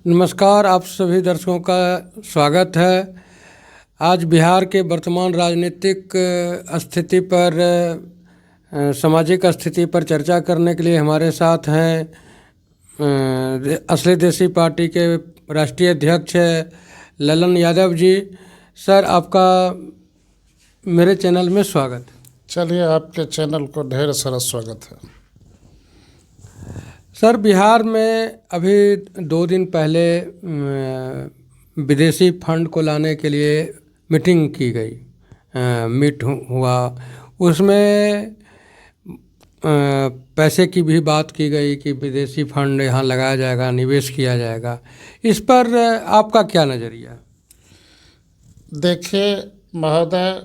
नमस्कार, आप सभी दर्शकों का स्वागत है। आज बिहार के वर्तमान राजनीतिक स्थिति पर सामाजिक स्थिति पर चर्चा करने के लिए हमारे साथ हैं असली देशी पार्टी के राष्ट्रीय अध्यक्ष ललन यादव जी। सर, आपका मेरे चैनल में स्वागत। चलिए, आपके चैनल को ढेर सारा स्वागत है। सर, बिहार में अभी 2 दिन पहले विदेशी फंड को लाने के लिए मीटिंग की गई, हुआ। उसमें पैसे की भी बात की गई कि विदेशी फंड यहाँ लगाया जाएगा, निवेश किया जाएगा। इस पर आपका क्या नज़रिया? देखिए महोदय,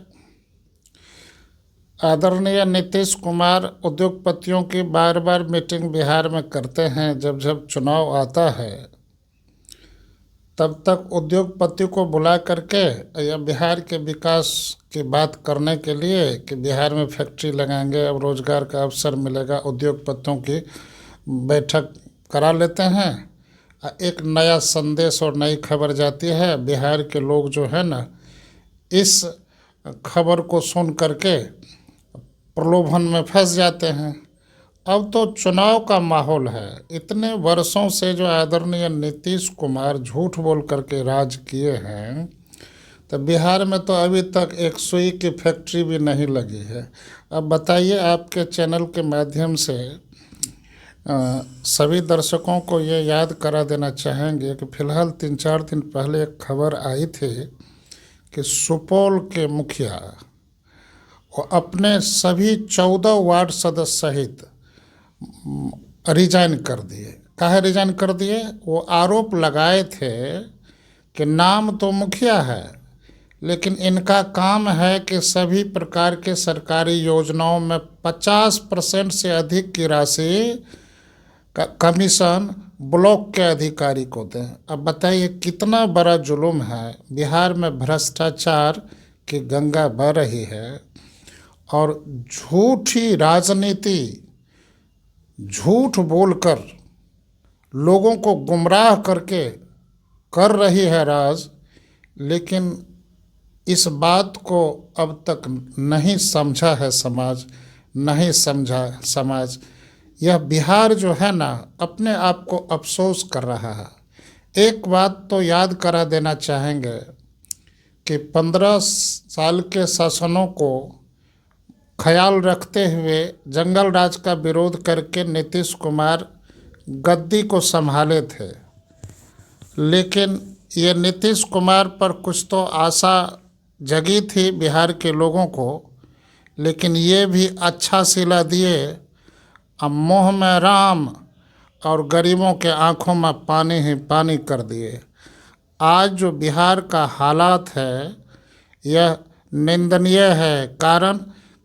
आदरणीय नीतीश कुमार उद्योगपतियों की बार बार मीटिंग बिहार में करते हैं। जब जब चुनाव आता है तब तक उद्योगपति को बुला करके या बिहार के विकास की बात करने के लिए कि बिहार में फैक्ट्री लगाएंगे, अब रोज़गार का अवसर मिलेगा, उद्योगपतियों की बैठक करा लेते हैं। एक नया संदेश और नई खबर जाती है। बिहार के लोग जो है ना, इस खबर को सुन करके प्रलोभन में फंस जाते हैं। अब तो चुनाव का माहौल है। इतने वर्षों से जो आदरणीय नीतीश कुमार झूठ बोल करके राज किए हैं, तो बिहार में तो अभी तक एक सुई की फैक्ट्री भी नहीं लगी है। अब बताइए, आपके चैनल के माध्यम से सभी दर्शकों को ये याद करा देना चाहेंगे कि फ़िलहाल 3-4 दिन पहले एक खबर आई थी कि सुपौल के मुखिया वो अपने सभी 14 वार्ड सदस्य सहित रिजाइन कर दिए। काहे रिजाइन कर दिए? वो आरोप लगाए थे कि नाम तो मुखिया है, लेकिन इनका काम है कि सभी प्रकार के सरकारी योजनाओं में 50% से अधिक की राशि का कमीशन ब्लॉक के अधिकारी को दें। अब बताइए कितना बड़ा जुल्म है। बिहार में भ्रष्टाचार की गंगा बह रही है और झूठी राजनीति, झूठ बोलकर लोगों को गुमराह करके कर रही है राज। लेकिन इस बात को अब तक नहीं समझा है समाज, नहीं समझा समाज। यह बिहार जो है ना, अपने आप को अफसोस कर रहा है। एक बात तो याद करा देना चाहेंगे कि 15 साल के शासनों को ख्याल रखते हुए जंगल राज का विरोध करके नीतीश कुमार गद्दी को संभाले थे। लेकिन ये नीतीश कुमार पर कुछ तो आशा जगी थी बिहार के लोगों को, लेकिन ये भी अच्छा सिला दिए। अब मुँह में राम और गरीबों के आंखों में पानी ही पानी कर दिए। आज जो बिहार का हालात है यह निंदनीय है। कारण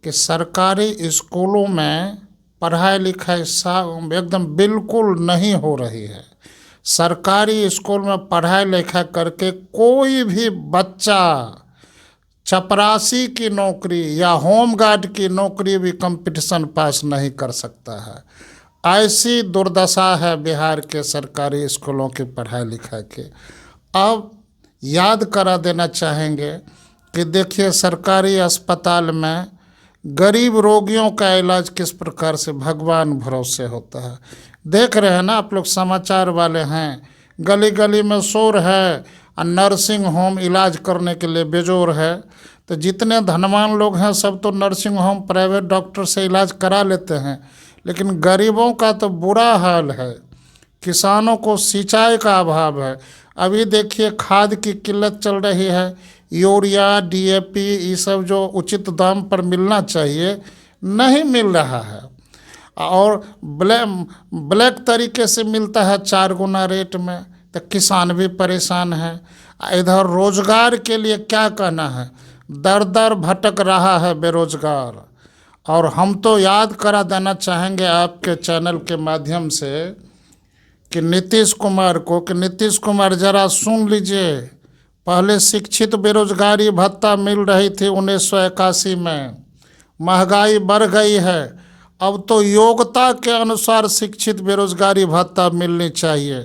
कि सरकारी स्कूलों में पढ़ाई लिखाई एकदम बिल्कुल नहीं हो रही है। सरकारी स्कूल में पढ़ाई लिखाई करके कोई भी बच्चा चपरासी की नौकरी या होम गार्ड की नौकरी भी कंपटीशन पास नहीं कर सकता है। ऐसी दुर्दशा है बिहार के सरकारी स्कूलों की पढ़ाई लिखाई की। अब याद करा देना चाहेंगे कि देखिए, सरकारी अस्पताल में गरीब रोगियों का इलाज किस प्रकार से भगवान भरोसे होता है। देख रहे हैं ना आप लोग, समाचार वाले हैं, गली गली में शोर है और नर्सिंग होम इलाज करने के लिए बेजोर है। तो जितने धनवान लोग हैं सब तो नर्सिंग होम प्राइवेट डॉक्टर से इलाज करा लेते हैं, लेकिन गरीबों का तो बुरा हाल है। किसानों को सिंचाई का अभाव है। अभी देखिए, खाद की किल्लत चल रही है। यूरिया, DAP ये सब जो उचित दाम पर मिलना चाहिए नहीं मिल रहा है, और ब्लैक तरीके से मिलता है 4 गुना रेट में। तो किसान भी परेशान है। इधर रोजगार के लिए क्या कहना है, दर दर भटक रहा है बेरोजगार। और हम तो याद करा देना चाहेंगे आपके चैनल के माध्यम से कि नीतीश कुमार ज़रा सुन लीजिए। पहले शिक्षित बेरोजगारी भत्ता मिल रही थी 1981 में, महंगाई बढ़ गई है। अब तो योग्यता के अनुसार शिक्षित बेरोजगारी भत्ता मिलनी चाहिए।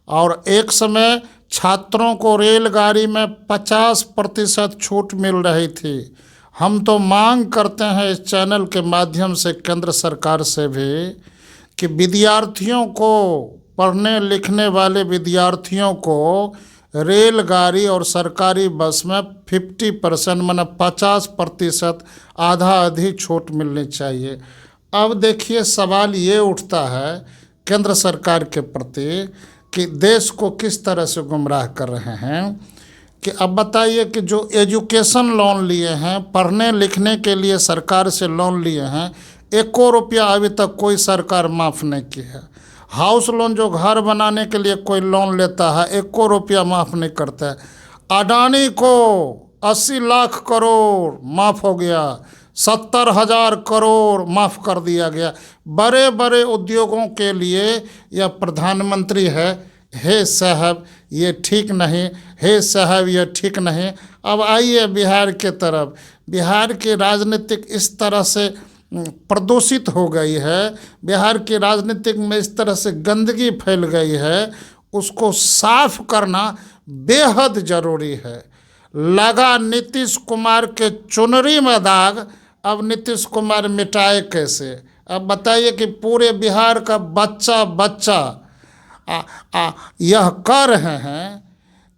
और एक समय छात्रों को रेलगाड़ी में 50% छूट मिल रही थी। हम तो मांग करते हैं इस चैनल के माध्यम से केंद्र सरकार से भी कि विद्यार्थियों को, पढ़ने लिखने वाले विद्यार्थियों को रेलगाड़ी और सरकारी बस में 50% माना 50% आधा आधी छूट मिलनी चाहिए। अब देखिए सवाल ये उठता है केंद्र सरकार के प्रति कि देश को किस तरह से गुमराह कर रहे हैं कि अब बताइए कि जो एजुकेशन लोन लिए हैं, पढ़ने लिखने के लिए सरकार से लोन लिए हैं, 1 रुपया अभी तक कोई सरकार माफ़ नहीं की है। हाउस लोन जो घर बनाने के लिए कोई लोन लेता है 1 रुपया माफ़ नहीं करता है। अडानी को 80 लाख करोड़ माफ़ हो गया, 70,000 करोड़ माफ़ कर दिया गया। बड़े बड़े उद्योगों के लिए यह प्रधानमंत्री है, हे साहब ये ठीक नहीं, हे साहब ये ठीक नहीं। अब आइए बिहार के तरफ। बिहार की राजनीतिक इस तरह से प्रदूषित हो गई है, बिहार की राजनीतिक में इस तरह से गंदगी फैल गई है, उसको साफ करना बेहद ज़रूरी है। लगा नीतीश कुमार के चुनरी में दाग, अब नीतीश कुमार मिटाए कैसे? अब बताइए कि पूरे बिहार का बच्चा बच्चा यह कह रहे हैं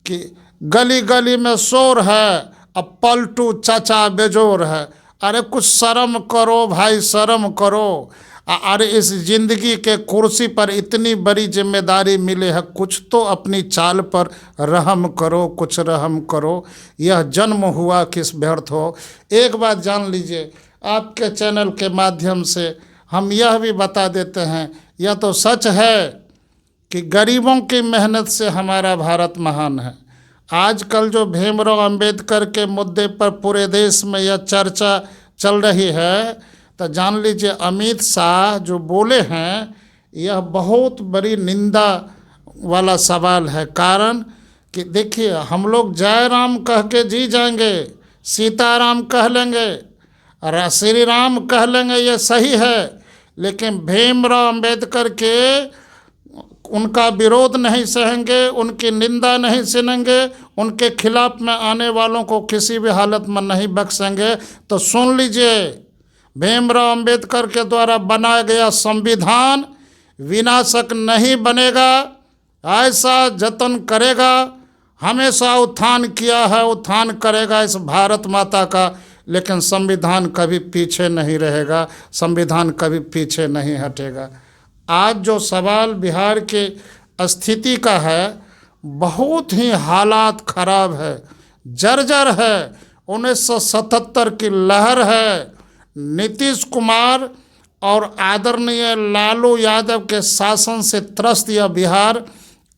कि गली गली में शोर है, अब पलटू चाचा बेजोर है। अरे कुछ शर्म करो भाई, शर्म करो। अरे इस ज़िंदगी के कुर्सी पर इतनी बड़ी जिम्मेदारी मिले है, कुछ तो अपनी चाल पर रहम करो, कुछ रहम करो। यह जन्म हुआ किस व्यर्थ हो। एक बात जान लीजिए, आपके चैनल के माध्यम से हम यह भी बता देते हैं, यह तो सच है कि गरीबों की मेहनत से हमारा भारत महान है। आजकल जो भीमराव अंबेडकर के मुद्दे पर पूरे देश में यह चर्चा चल रही है, तो जान लीजिए अमित शाह जो बोले हैं यह बहुत बड़ी निंदा वाला सवाल है। कारण कि देखिए हम लोग जय राम कह के जी जाएंगे, सीताराम कह लेंगे, श्री राम कह लेंगे, ये सही है। लेकिन भीमराव अंबेडकर के उनका विरोध नहीं सहेंगे, उनकी निंदा नहीं सुनेंगे, उनके खिलाफ में आने वालों को किसी भी हालत में नहीं बख्शेंगे। तो सुन लीजिए, भीमराव अंबेडकर के द्वारा बनाया गया संविधान विनाशक नहीं बनेगा, ऐसा जतन करेगा। हमेशा उत्थान किया है, उत्थान करेगा इस भारत माता का, लेकिन संविधान कभी पीछे नहीं रहेगा, संविधान कभी पीछे नहीं हटेगा। आज जो सवाल बिहार के स्थिति का है, बहुत ही हालात खराब है, जर्जर है। 1977 की लहर है। नीतीश कुमार और आदरणीय लालू यादव के शासन से त्रस्त यह बिहार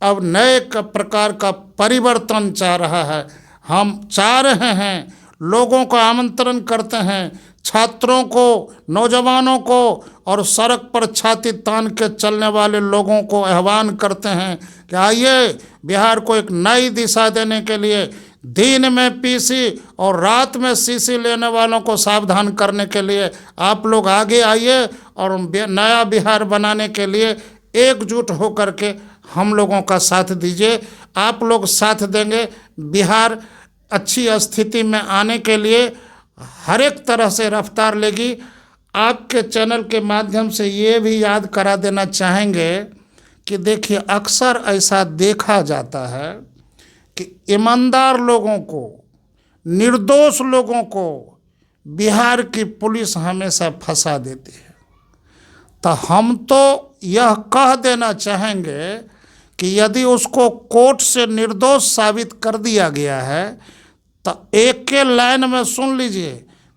अब नए प्रकार का परिवर्तन चाह रहा है। हम चाह रहे हैं, लोगों को आमंत्रण करते हैं, छात्रों को, नौजवानों को और सड़क पर छाती तान के चलने वाले लोगों को आह्वान करते हैं कि आइए बिहार को एक नई दिशा देने के लिए दिन में पीसी और रात में सीसी लेने वालों को सावधान करने के लिए आप लोग आगे आइए और नया बिहार बनाने के लिए एकजुट होकर के हम लोगों का साथ दीजिए। आप लोग साथ देंगे, बिहार अच्छी स्थिति में आने के लिए हर एक तरह से रफ्तार लेगी। आपके चैनल के माध्यम से ये भी याद करा देना चाहेंगे कि देखिए अक्सर ऐसा देखा जाता है कि ईमानदार लोगों को, निर्दोष लोगों को बिहार की पुलिस हमेशा फंसा देती है। तो हम तो यह कह देना चाहेंगे कि यदि उसको कोर्ट से निर्दोष साबित कर दिया गया है तो एक के लाइन में सुन लीजिए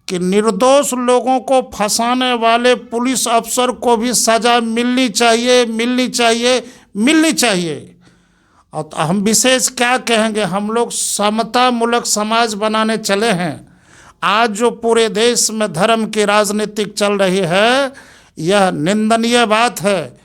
कि निर्दोष लोगों को फंसाने वाले पुलिस अफसर को भी सज़ा मिलनी चाहिए, मिलनी चाहिए, मिलनी चाहिए। और हम विशेष क्या कहेंगे, हम लोग समता मूलक समाज बनाने चले हैं। आज जो पूरे देश में धर्म की राजनीति चल रही है, यह निंदनीय बात है।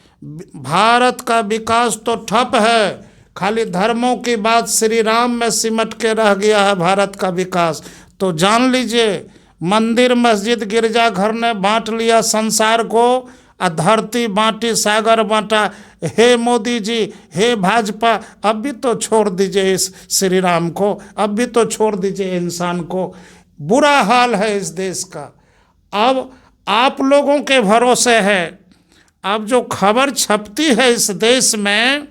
भारत का विकास तो ठप है, खाली धर्मों की बात श्री राम में सिमट के रह गया है भारत का विकास। तो जान लीजिए मंदिर, मस्जिद, गिरजाघर ने बांट लिया संसार को। धरती बांटी सागर बांटा, हे मोदी जी, हे भाजपा, अब भी तो छोड़ दीजिए इस श्री राम को, अब भी तो छोड़ दीजिए इंसान को। बुरा हाल है इस देश का। अब आप लोगों के भरोसे है। अब जो खबर छपती है इस देश में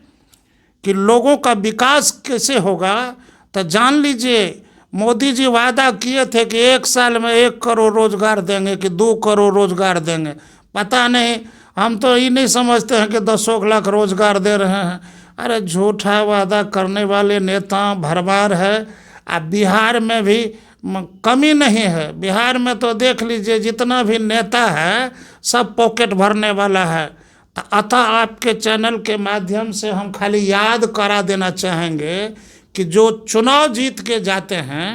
कि लोगों का विकास कैसे होगा, तो जान लीजिए मोदी जी वादा किए थे कि 1 साल में 1 करोड़ रोजगार देंगे कि 2 करोड़ रोजगार देंगे। पता नहीं, हम तो ये नहीं समझते हैं कि 10 लाख रोजगार दे रहे हैं। अरे झूठा वादा करने वाले नेता भरमार है। अब बिहार में भी कमी नहीं है। बिहार में तो देख लीजिए जितना भी नेता है सब पॉकेट भरने वाला है। तो अतः आपके चैनल के माध्यम से हम खाली याद करा देना चाहेंगे कि जो चुनाव जीत के जाते हैं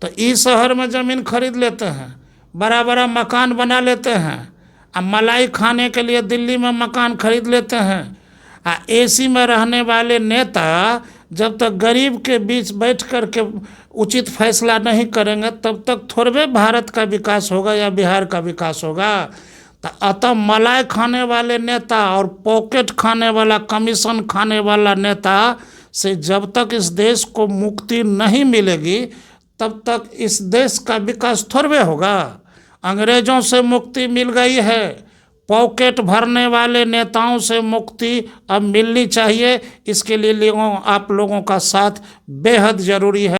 तो इस शहर में ज़मीन खरीद लेते हैं, बड़ा बड़ा मकान बना लेते हैं, अब मलाई खाने के लिए दिल्ली में मकान खरीद लेते हैं। एसी में रहने वाले नेता जब तक गरीब के बीच बैठ कर के उचित फैसला नहीं करेंगे तब तक थोड़े भारत का विकास होगा या बिहार का विकास होगा। तो अतः मलाई खाने वाले नेता और पॉकेट खाने वाला, कमीशन खाने वाला नेता से जब तक इस देश को मुक्ति नहीं मिलेगी तब तक इस देश का विकास थोड़े होगा। अंग्रेजों से मुक्ति मिल गई है, पॉकेट भरने वाले नेताओं से मुक्ति अब मिलनी चाहिए। इसके लिए आप लोगों का साथ बेहद ज़रूरी है।